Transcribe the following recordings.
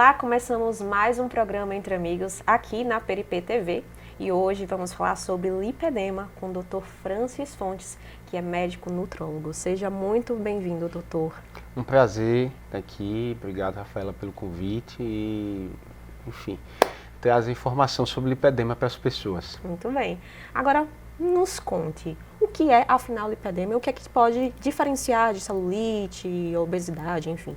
Olá, começamos mais um programa Entre Amigos aqui na Peripê TV e hoje vamos falar sobre lipedema com o Dr. Francis Fontes, que é médico nutrólogo. Seja muito bem-vindo, doutor. Um prazer estar aqui, obrigado, Rafaela, pelo convite e, enfim, trazer informação sobre lipedema para as pessoas. Muito bem. Agora, nos conte, o que é, afinal, lipedema e o que é que pode diferenciar de celulite, obesidade, enfim?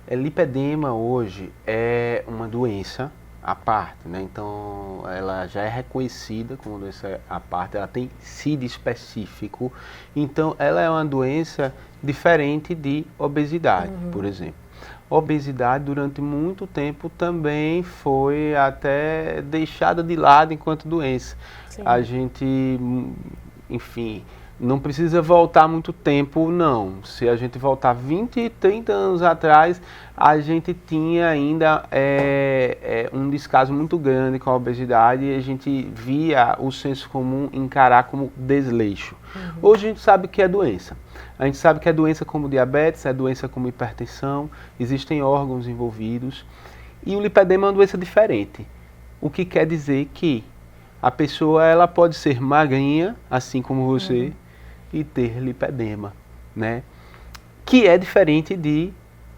Lipedema hoje é uma doença à parte, né? Então ela já é reconhecida como doença à parte, ela tem CID específico, então ela é uma doença diferente de obesidade, por exemplo. Obesidade durante muito tempo também foi até deixada de lado enquanto doença. Sim. A gente, enfim, não precisa voltar muito tempo, não. Se a gente voltar 20, 30 anos atrás, a gente tinha ainda um descaso muito grande com a obesidade e a gente via o senso comum encarar como desleixo. Hoje a gente sabe que é doença. A gente sabe que é doença como diabetes, é doença como hipertensão, existem órgãos envolvidos. E o lipedema é uma doença diferente. O que quer dizer que a pessoa ela pode ser magrinha, assim como você, e ter lipedema, né? Que é diferente de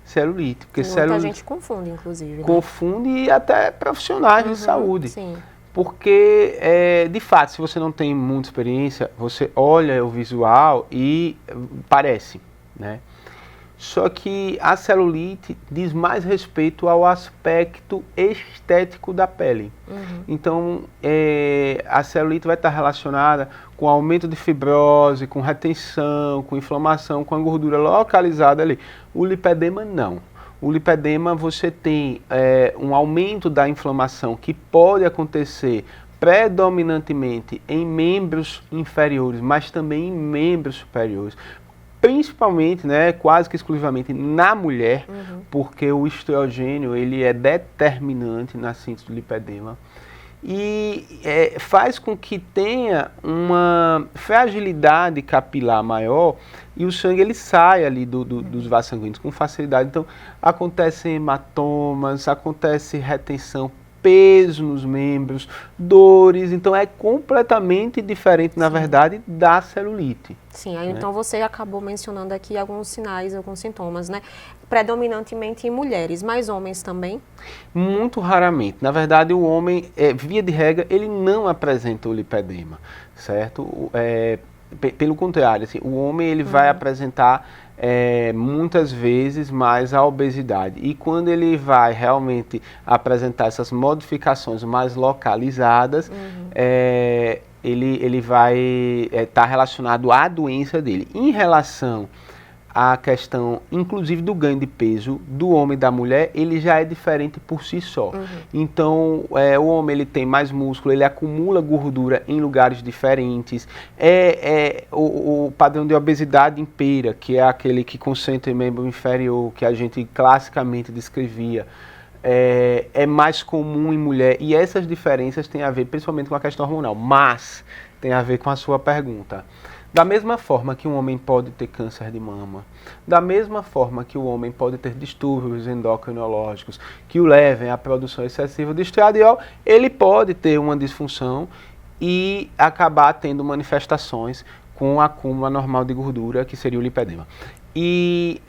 celulite. Porque Muita gente confunde, inclusive. Né? Confunde e até profissionais de saúde. Sim. Porque, de fato, se você não tem muita experiência, você olha o visual e parece, né? Só que a celulite diz mais respeito ao aspecto estético da pele. Então, a celulite vai estar relacionada com aumento de fibrose, com retenção, com inflamação, com a gordura localizada ali. O lipedema não. O lipedema você tem um aumento da inflamação que pode acontecer predominantemente em membros inferiores, mas também em membros superiores. Principalmente, né, quase que exclusivamente na mulher, porque o estrogênio ele é determinante na síntese do lipedema e faz com que tenha uma fragilidade capilar maior e o sangue ele sai ali dos vasos sanguíneos com facilidade. Então acontecem hematomas, acontece retenção, peso nos membros, dores, então é completamente diferente, na verdade, da celulite. Sim, aí, então você acabou mencionando aqui alguns sinais, alguns sintomas, né? Predominantemente em mulheres, mas homens também? Muito raramente. Na verdade, o homem, via de regra, ele não apresenta o lipedema, certo? Pelo contrário, assim, o homem ele vai apresentar muitas vezes mais a obesidade. E quando ele vai realmente apresentar essas modificações mais localizadas, ele vai estar relacionado à doença dele. Em relação à questão, inclusive, do ganho de peso do homem e da mulher, ele já é diferente por si só. Então, o homem ele tem mais músculo, ele acumula gordura em lugares diferentes. O padrão de obesidade impera, que é aquele que concentra em membro inferior, que a gente classicamente descrevia, é mais comum em mulher. E essas diferenças têm a ver principalmente com a questão hormonal, mas tem a ver com a sua pergunta. Da mesma forma que um homem pode ter câncer de mama, da mesma forma que o homem pode ter distúrbios endocrinológicos que o levem à produção excessiva de estradiol, ele pode ter uma disfunção e acabar tendo manifestações com o acúmulo anormal de gordura, que seria o lipedema. E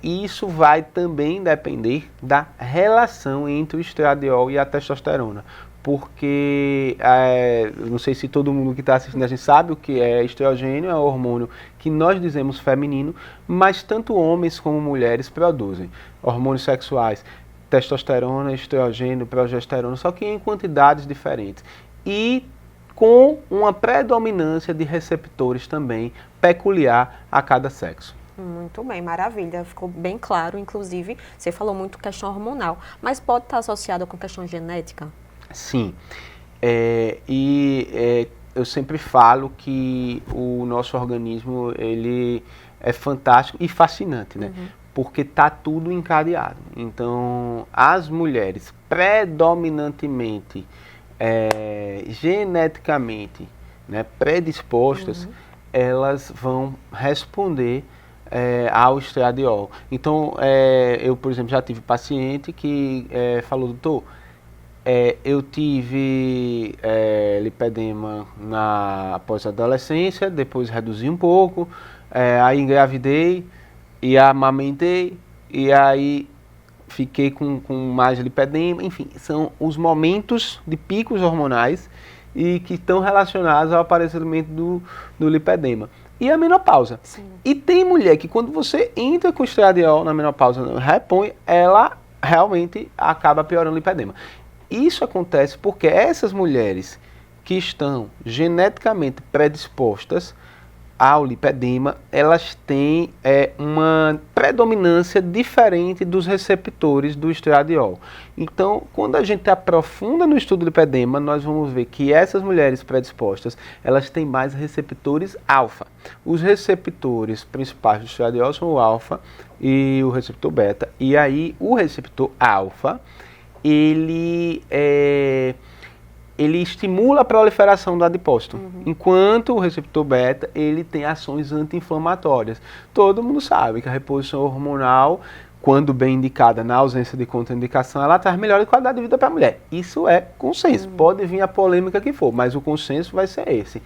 isso vai também depender da relação entre o estradiol e a testosterona. Porque, não sei se todo mundo que está assistindo a gente sabe o que é estrogênio, é um hormônio que nós dizemos feminino, mas tanto homens como mulheres produzem hormônios sexuais, testosterona, estrogênio, progesterona, só que em quantidades diferentes. E com uma predominância de receptores também peculiar a cada sexo. Muito bem, maravilha, ficou bem claro, inclusive, você falou muito questão hormonal, mas pode estar associado com questão genética? Sim, eu sempre falo que o nosso organismo ele é fantástico e fascinante, né? Porque está tudo encadeado. Então, as mulheres predominantemente, geneticamente, né, predispostas, elas vão responder ao estradiol. Então, eu, por exemplo, já tive paciente que falou, doutor, eu tive lipedema após a adolescência, depois reduzi um pouco, aí engravidei e amamentei, e aí fiquei com mais lipedema. Enfim, são os momentos de picos hormonais e que estão relacionados ao aparecimento do lipedema. E a menopausa. Sim. E tem mulher que quando você entra com estradiol na menopausa, repõe, ela realmente acaba piorando o lipedema. Isso acontece porque essas mulheres que estão geneticamente predispostas ao lipedema, elas têm uma predominância diferente dos receptores do estradiol. Então, quando a gente aprofunda no estudo do lipedema, nós vamos ver que essas mulheres predispostas, elas têm mais receptores alfa. Os receptores principais do estradiol são o alfa e o receptor beta. E aí, o receptor alfa, ele estimula a proliferação do adipócito, enquanto o receptor beta, ele tem ações anti-inflamatórias. Todo mundo sabe que a reposição hormonal, quando bem indicada na ausência de contraindicação, ela traz melhor qualidade de vida para a mulher. Isso é consenso. Pode vir a polêmica que for, mas o consenso vai ser esse.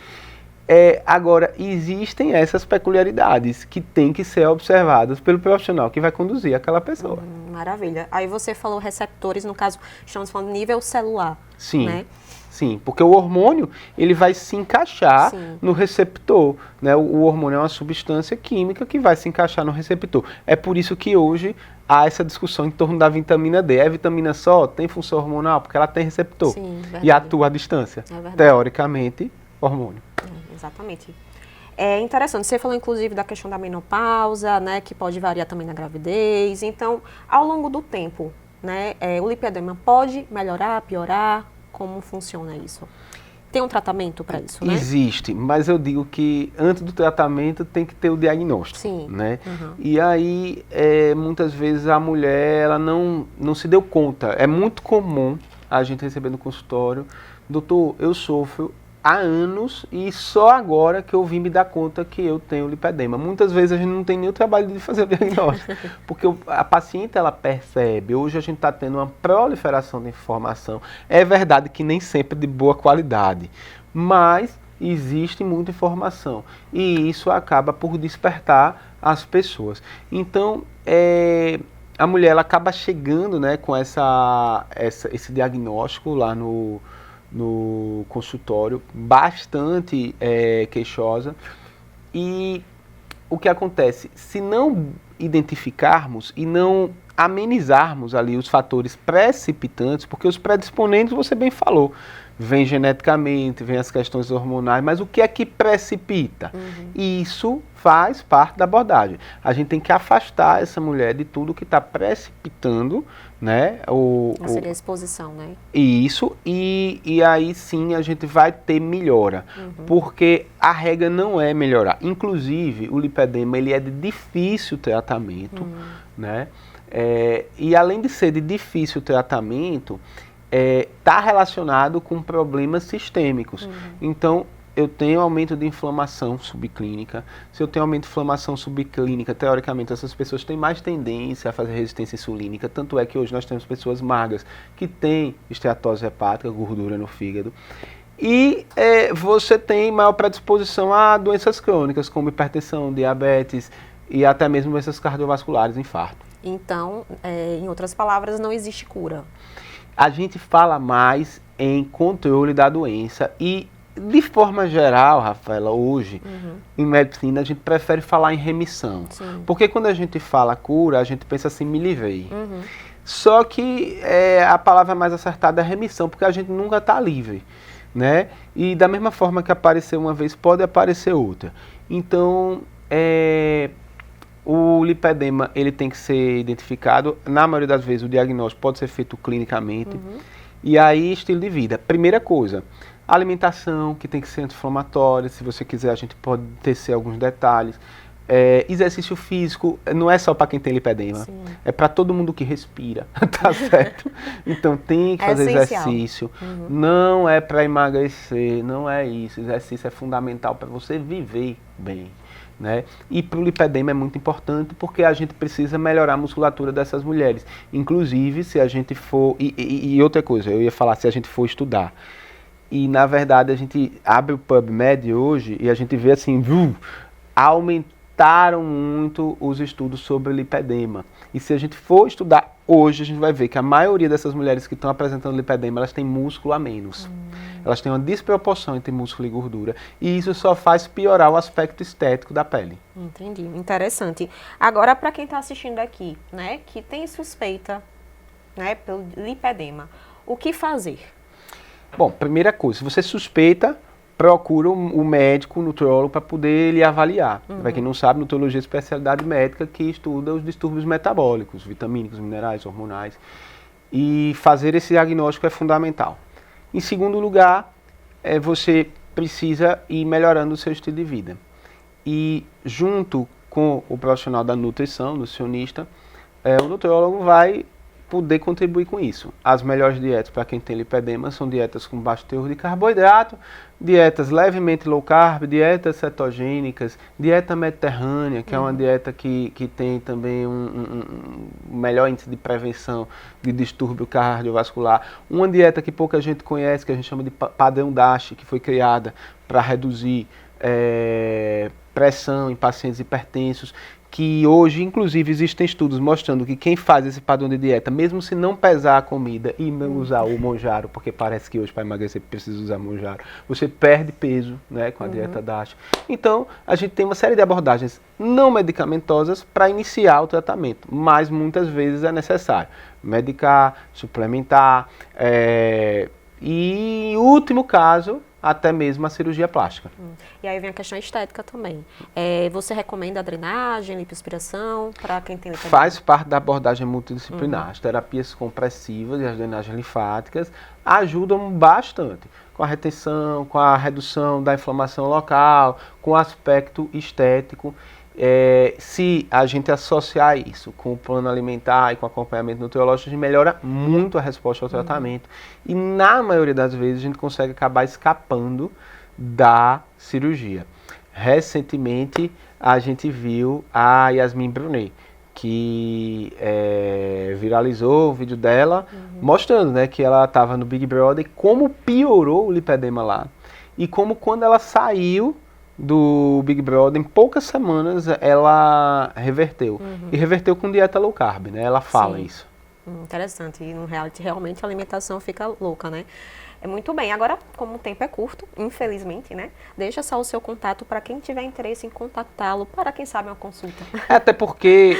Agora, existem essas peculiaridades que têm que ser observadas pelo profissional que vai conduzir aquela pessoa. Maravilha. Aí você falou receptores, no caso, estamos falando nível celular. Sim. Né? Sim, porque o hormônio, ele vai se encaixar no receptor, né? O hormônio é uma substância química que vai se encaixar no receptor. É por isso que hoje há essa discussão em torno da vitamina D. É vitamina só? Tem função hormonal? Porque ela tem receptor. Sim, e atua à distância. Teoricamente, hormônio. Exatamente. É interessante, você falou inclusive da questão da menopausa, né, que pode variar também na gravidez. Então, ao longo do tempo, né, o lipedema pode melhorar, piorar? Como funciona isso? Tem um tratamento para isso, né? Existe, mas eu digo que antes do tratamento tem que ter o diagnóstico. Sim. Né? E aí, muitas vezes a mulher ela não se deu conta. É muito comum a gente receber no consultório, doutor, eu sofro há anos e só agora que eu vim me dar conta que eu tenho lipedema. Muitas vezes a gente não tem nem o trabalho de fazer o diagnóstico, porque a paciente ela percebe. Hoje a gente está tendo uma proliferação de informação. É verdade que nem sempre de boa qualidade, mas existe muita informação e isso acaba por despertar as pessoas. Então, a mulher ela acaba chegando, né, com esse diagnóstico lá no consultório, bastante queixosa. E o que acontece? Se não identificarmos e não amenizarmos ali os fatores precipitantes, porque os predisponentes, você bem falou, vem geneticamente, vem as questões hormonais, mas o que é que precipita? Isso faz parte da abordagem. A gente tem que afastar essa mulher de tudo que está precipitando, né? Seria a exposição, né? Isso, e aí sim a gente vai ter melhora, porque a regra não é melhorar. Inclusive, o lipedema ele é de difícil tratamento, né? E além de ser de difícil tratamento, está relacionado com problemas sistêmicos. Então, eu tenho aumento de inflamação subclínica. Se eu tenho aumento de inflamação subclínica, teoricamente, essas pessoas têm mais tendência a fazer resistência insulínica. Tanto é que hoje nós temos pessoas magras que têm esteatose hepática, gordura no fígado. E você tem maior predisposição a doenças crônicas, como hipertensão, diabetes e até mesmo doenças cardiovasculares, infarto. Então, em outras palavras, não existe cura. A gente fala mais em controle da doença e, de forma geral, Rafaela, hoje, em medicina, a gente prefere falar em remissão. Sim. Porque quando a gente fala cura, a gente pensa assim, me livrei. Só que a palavra mais acertada é remissão, porque a gente nunca está livre, né? E da mesma forma que apareceu uma vez, pode aparecer outra. Então, o lipedema ele tem que ser identificado. Na maioria das vezes, o diagnóstico pode ser feito clinicamente. E aí, estilo de vida. Primeira coisa, alimentação, que tem que ser anti-inflamatória. Se você quiser, a gente pode tecer alguns detalhes. Exercício físico, não é só para quem tem lipedema. Sim. É para todo mundo que respira, tá certo? Então tem que fazer exercício. Não é para emagrecer, não é isso. Exercício é fundamental para você viver bem. né? E para o lipedema é muito importante porque a gente precisa melhorar a musculatura dessas mulheres. Inclusive, se a gente for... E outra coisa, eu ia falar se a gente for estudar. E, na verdade, a gente abre o PubMed hoje e a gente vê assim, aumentaram muito os estudos sobre lipedema. E se a gente for estudar hoje, a gente vai ver que a maioria dessas mulheres que estão apresentando lipedema, elas têm músculo a menos. Elas têm uma desproporção entre músculo e gordura. E isso só faz piorar o aspecto estético da pele. Entendi, interessante. Agora, para quem está assistindo aqui, né, que tem suspeita, né, pelo lipedema, o que fazer? Bom, primeira coisa, se você suspeita, procura o médico, o nutrólogo, para poder lhe avaliar. Para quem não sabe, nutrologia é especialidade médica que estuda os distúrbios metabólicos, vitamínicos, minerais, hormonais. E fazer esse diagnóstico é fundamental. Em segundo lugar, você precisa ir melhorando o seu estilo de vida. E junto com o profissional da nutrição, nutricionista, o nutrólogo vai poder contribuir com isso. As melhores dietas para quem tem lipedema são dietas com baixo teor de carboidrato, dietas levemente low carb, dietas cetogênicas, dieta mediterrânea, que é uma dieta que tem também um melhor índice de prevenção de distúrbio cardiovascular. Uma dieta que pouca gente conhece, que a gente chama de padrão DASH, que foi criada para reduzir pressão em pacientes hipertensos, que hoje, inclusive, existem estudos mostrando que quem faz esse padrão de dieta, mesmo se não pesar a comida e não usar o Mounjaro, porque parece que hoje para emagrecer precisa usar Mounjaro, você perde peso, né, com a dieta DASH. Então, a gente tem uma série de abordagens não medicamentosas para iniciar o tratamento, mas muitas vezes é necessário medicar, suplementar, e em último caso, até mesmo a cirurgia plástica. E aí vem a questão estética também. Você recomenda a drenagem, lipoaspiração para quem tem lipedema? Faz parte da abordagem multidisciplinar. As terapias compressivas e as drenagens linfáticas ajudam bastante com a retenção, com a redução da inflamação local, com o aspecto estético. Se a gente associar isso com o plano alimentar e com o acompanhamento nutriológico, a gente melhora muito a resposta ao tratamento. E na maioria das vezes a gente consegue acabar escapando da cirurgia. Recentemente a gente viu a Yasmin Brunet, que viralizou o vídeo dela mostrando, né, que ela estava no Big Brother e como piorou o lipedema lá. E como quando ela saiu do Big Brother, em poucas semanas ela reverteu. E reverteu com dieta low carb, né? Ela fala isso. Interessante. E no reality, realmente, a alimentação fica louca, né? Muito bem. Agora, como o tempo é curto, infelizmente, né? Deixa só o seu contato para quem tiver interesse em contactá-lo, para quem sabe uma consulta. Até porque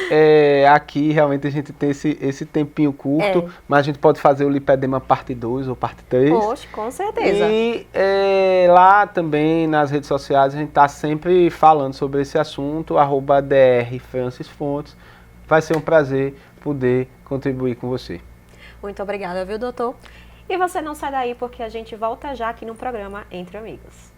aqui realmente a gente tem esse tempinho curto, mas a gente pode fazer o lipedema parte 2 ou parte 3. Poxa, com certeza. E lá também nas redes sociais a gente está sempre falando sobre esse assunto, @drfrancisfontes. Vai ser um prazer poder contribuir com você. Muito obrigada, viu, doutor? E você não sai daí porque a gente volta já aqui no programa Entre Amigos.